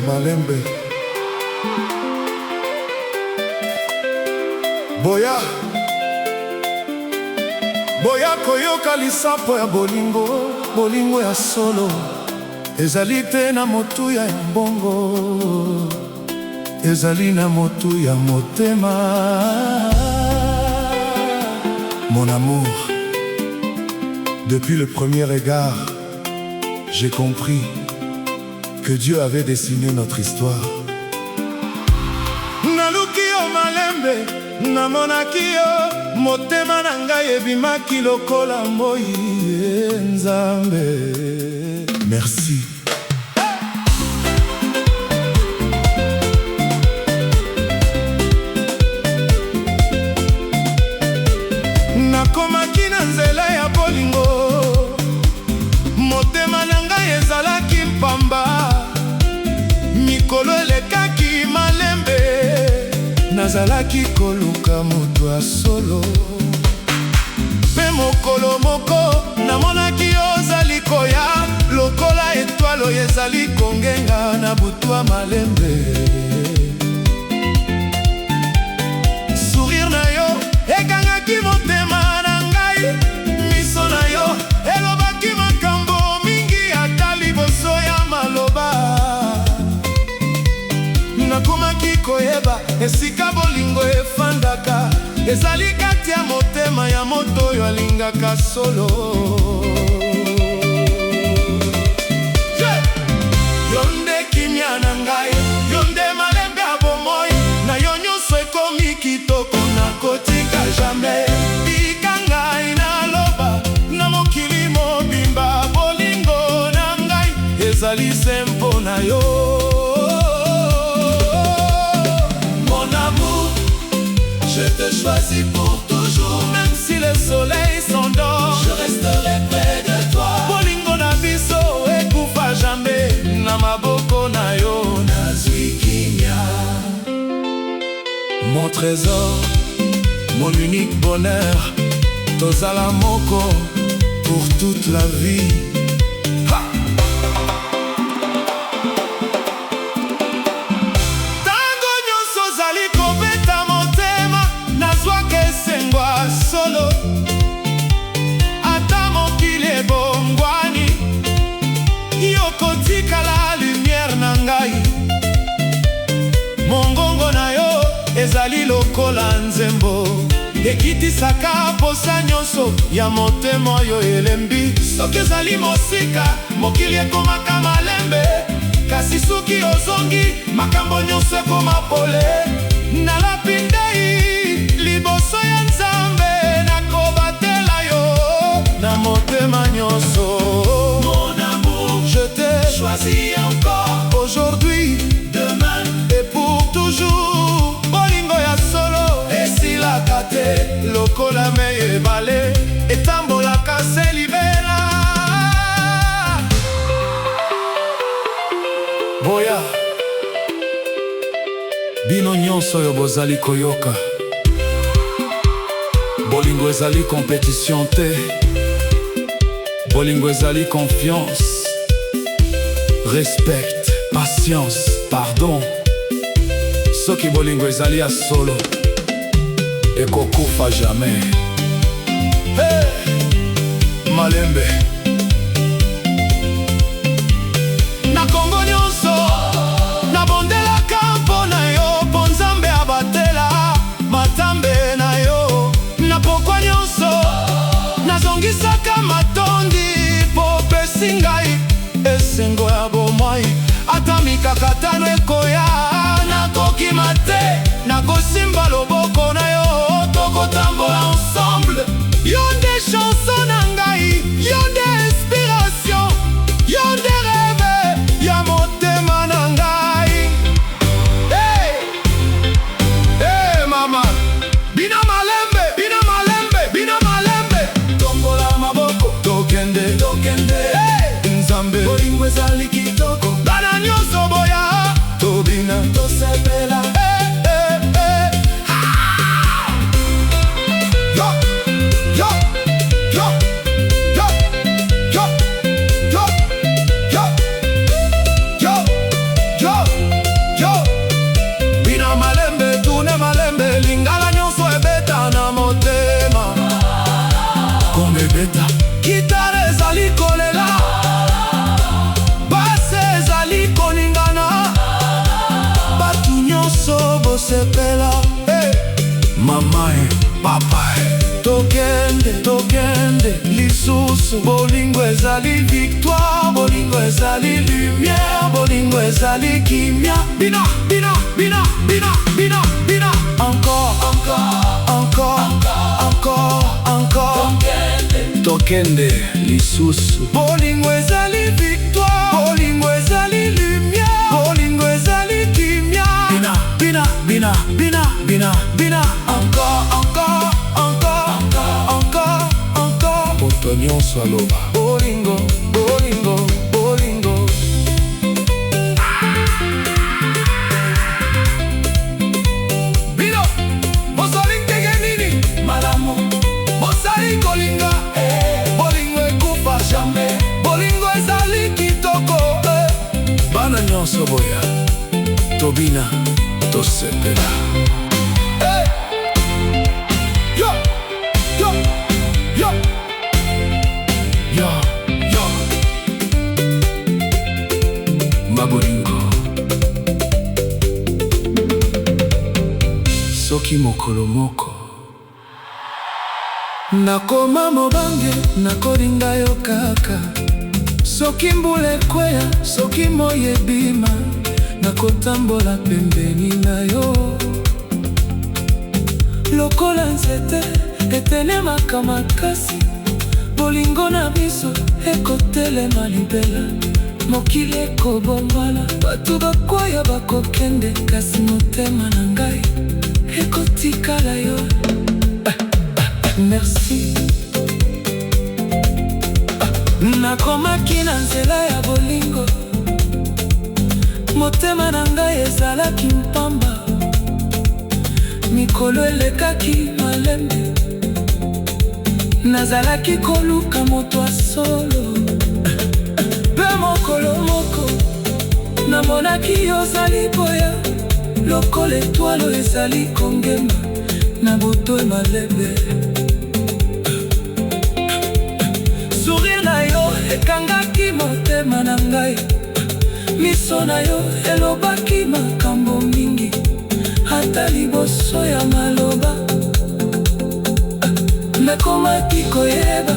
Malembe Boya koyoka lisapo ya bolingo ya solo. Ezali te na motuya ya mbongo, ezali na motuya motema. Mon amour, depuis le premier regard, j'ai compris que Dieu avait dessiné notre histoire. Naluki yo malembe, namonaki yo, motema na ngai ebimaki lokola moi. Nzambe, merci. Nakomaki na nzela ya bolingo, motema na ngai ezalaki mpamba. Mikolo elekaki malembe, nazalaki koluka moto ya solo. Pe mokolo moko namonaki ozali koya, lokola etwalo ezali kongenga na butwa malembe. Sourire na yo ekangaki motema na ngai, miso na yo elobaki makambo mingi ata liboso ya maloba. Nakomaki koyeba esika bolingo efandaka, ezali kati ya motema ya moto oyo alingaka solo. Yo nde kimia na ngai, yo nde malembe ya bomoi, na yo nyonso ekomi kitoko nakotika jamais. Bika ngai naloba na mokili mobimba, bolingo na ngai ezali sempo na yo. Je te choisis pour toujours, même si le soleil s'endort, je resterai près de toi. Bolingo na biso ekufa jamais, na maboko na yo nazwi kimia. Mon trésor, mon unique bonheur, tozala moko pour toute la vie. Solo ata mokili ebongwani, yo kotika la lumière na ngai. Mongongo na yo ezali lokola nzembo, ekitisaka posa nyonso ya motema oyo elembi. Soki ezali mosika, mokili ekomaka malembe, kasi soki ozongi, makambo nyonso ekoma pole. Nalapi ndei liboso ya Nzambe, nakobatela yo na motema nyonso. Mon amour, je t'ai choisi encore, aujourd'hui, demain et pour toujours. Bolingo ya solo esilaka te, lokola mei ebale etambolaka se libera. Boya bino nyonso yo bozali koyoka, bolingo ezali compétition te, bolingo ezali confiance, respect, patience, pardon. Soki bolingo ezali ya solo, ekokufa jamais. Hey! Malembe na Kongo nyonso nabondelaka mpona yo, mpo Nzambe abatela matambe na yo. Na pokwa nyonso nazongisaka matondi, po pesi ngai esengo ya bomoi. Ata mikakatano ekoya nakokima te, nakosimba loboko na yo, tokotambola ensemble. Yo nde chanson na ngai, yo nde inspiration, yo nde rêve ya motema na ngai. Hey! Hey mama, bina malembe, bina malembe, bina malembe. Tombola maboko, tokende, tokende. Hey! Nzambe, bolingo ezali kitoko, bana nyonso boya, tobina, tosepela. Hey, hey, hey. Yo, yo, yo, yo, yo. lisusu. Bolingo ezali victoire, bolingo ezali lumière, bolingo ezali kimia. Bina, bina, bina, bina, bina, bina. Encore, encore, encore, encore. Tokende lisusu. Bolingo ezali victoire, bolingo ezali lumière, bolingo ezali kimia. Bina, bina, bina, bina, bina, bina. Encore, encore, encore, encore, encore. Moto nyonso aloba bolingo, bolingo, bolingo. Bino, bozali ndenge nini? Malamu, bozali kolinga. Bolingo ekufa jamais, bolingo ezali kitoko. Bana nyonso boya, tobina, tosepela. Yo, yo, yo, yo, yo. Mabolingo. Soki mokolo moko nakoma mobange, nakolinga yo kaka. Soki mbula ekweya, soki moyi ebima, nakotambola pembeni na yo. Lokola nzete etelemaka makasi, bolingo na biso ekotelema libela. Mokili ekobongwana, bato bakwaya bakokende, kasi motema na ngai ekotikala yo. Merci. Nakomaki na nzela ya bolingo, motema na ngai ezalaki mpamba. Mikolo elekaki malembe, nazalaki koluka moto ya solo. Pe mokolo moko namonaki ozali boya, lokola etwalo ezali kongemba na butu malembe. Sourire na yo ekangaki motema na ngai, miso na yo elobaki makambo mingi, ata liboso ya maloba nakomaki koyeba